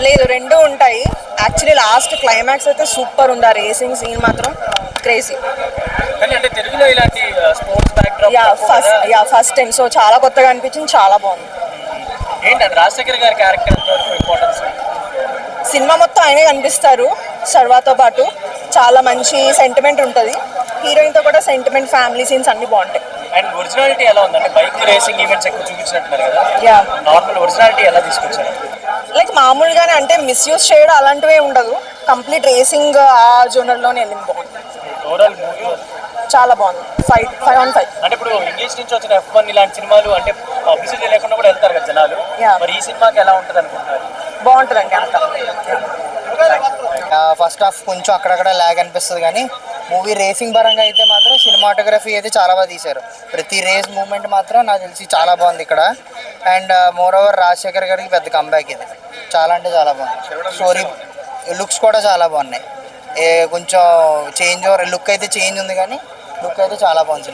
లేదు, రెండు ఉంటాయి. యాక్చువల్లీ లాస్ట్ క్లైమాక్స్ అయితే సూపర్ ఉంది. ఆ రేసింగ్ సీన్ మాత్రం క్రేజీ. కానీ అంటే తెలుగులో ఇలాంటి sports backdrop first time, so చాలా కొత్తగా అనిపించింది, చాలా బాగుంది. ఏంటంటే రాజశేఖర్ గారి క్యారెక్టర్ ఎంతవరకు ఇంపార్టెన్స్? సినిమా మొత్తం ఆయనే కనిపిస్తారు సర్వాతో పాటు. చాలా మంచి సెంటిమెంట్ ఉంటుంది. హీరోయిన్తో కూడా సెంటిమెంట్, ఫ్యామిలీ సీన్స్ అన్ని బాగుంటాయి. అండ్ ఒరిజినాలిటీ ఎలా ఉంది? అంటే బైక్ రేసింగ్ ఈవెంట్స్ ఎక్కువ చూపించినట్టున్నారు కదా, యా, నార్మల్ ఒరిజినాలిటీ ఎలా తీసుకొచ్చారు? లైక్ మామూలుగానే, అంటే మిస్యూజ్ చేయడం అలాంటివే ఉండదు. కంప్లీట్ రేసింగ్ ఆ జోనర్లోనే వెళ్ళింది. బాగుంది, ఓవరాల్ మూవీ చాలా బాగుంది. 5/5. అంటే ఇప్పుడు ఇంగ్లీష్ నుంచి వచ్చిన F1 ఇలాంటి సినిమాలు అంటే పబ్లిసిటీ లేకుండా కూడా వెళ్తారు కదా జనాలు. Yeah. మరి ఈ సినిమాకి ఎలా ఉంటుంది అనుకుంటున్నారు? బాగుంటుందండి అంతా. ఫస్ట్ హాఫ్ కొంచెం అక్కడక్కడ ల్యాగ్ అనిపిస్తుంది, కానీ మూవీ రేసింగ్ పరంగా అయితే మాత్రం సినిమాటోగ్రఫీ అయితే చాలా బాగా తీశారు. ప్రతి రేస్ మూమెంట్ మాత్రం నాకు తెలిసి చాలా బాగుంది ఇక్కడ. అండ్ మోర్ ఓవర్ రాజశేఖర్ గారికి పెద్ద కంబ్యాక్ ఇది. చాలా అంటే చాలా బాగుంది. స్టోరీ, లుక్స్ కూడా చాలా బాగున్నాయి. కొంచెం చేంజ్ ఓవర్ లుక్ అయితే చేంజ్ ఉంది, కానీ లుక్ అయితే చాలా బాగుంది.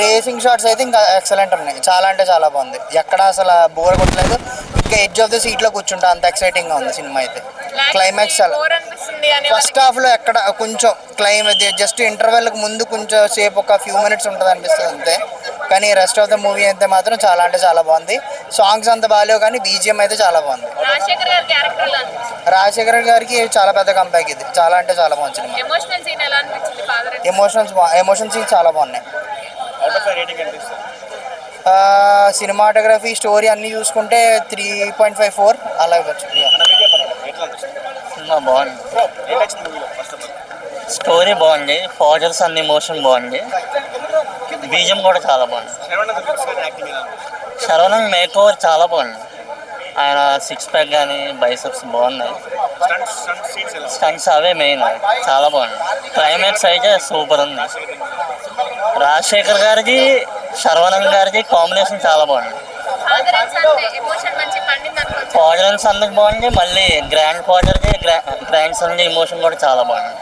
రేసింగ్ షాట్స్ అయితే ఇంకా ఎక్సలెంట్ ఉన్నాయి. చాలా అంటే చాలా బాగుంది. ఎక్కడ అసలు బోర్ కొట్టలేదు. ఇంకా ఎడ్జ్ ఆఫ్ ద సీట్లో కూర్చుంటా, అంత ఎక్సైటింగ్గా ఉంది సినిమా అయితే. క్లైమాక్స్ చాలా, ఫస్ట్ హాఫ్లో ఎక్కడ కొంచెం జస్ట్ ఇంటర్వెల్కి ముందు కొంచెం సేపు ఒక ఫ్యూ మినిట్స్ ఉంటుంది అనిపిస్తుంది అంతే. కానీ రెస్ట్ ఆఫ్ ద మూవీ అయితే మాత్రం చాలా అంటే చాలా బాగుంది. సాంగ్స్ అంత బాగాలేవు, కానీ బీజిఎం అయితే చాలా బాగుంది. రాజశేఖర్ గారికి చాలా పెద్ద కంబ్యాక్ ఇది. చాలా అంటే చాలా బాగుంది సినిమా. ఎమోషన్ సీన్ చాలా బాగున్నాయి. సినిమాటోగ్రఫీ, స్టోరీ అన్నీ చూసుకుంటే 3.54 అలా ఇవ్వచ్చు. బాగుంది, స్టోరీ బాగుంది, ఫాజర్స్ అన్ని ఎమోషన్ బాగుంది, బీజం కూడా చాలా బాగుంది. శరవణన్ మేక్ ఓవర్ చాలా బాగుంది. ఆయన సిక్స్ ప్యాక్ కానీ బైసెప్స్ బాగున్నాయి. స్టంట్స్ అవే మెయిన్, చాలా బాగుంది. క్లైమాక్స్ అయితే సూపర్ ఉంది. రాజశేఖర్ గారిది, శరవణన్ గారిది కాంబినేషన్ చాలా బాగుంది. ఫాదర్ అండ్ సన్ బాగుంది, మళ్ళీ గ్రాండ్ ఫాదర్ది గ్రాండ్ సన్ది ఎమోషన్ కూడా చాలా బాగుంది.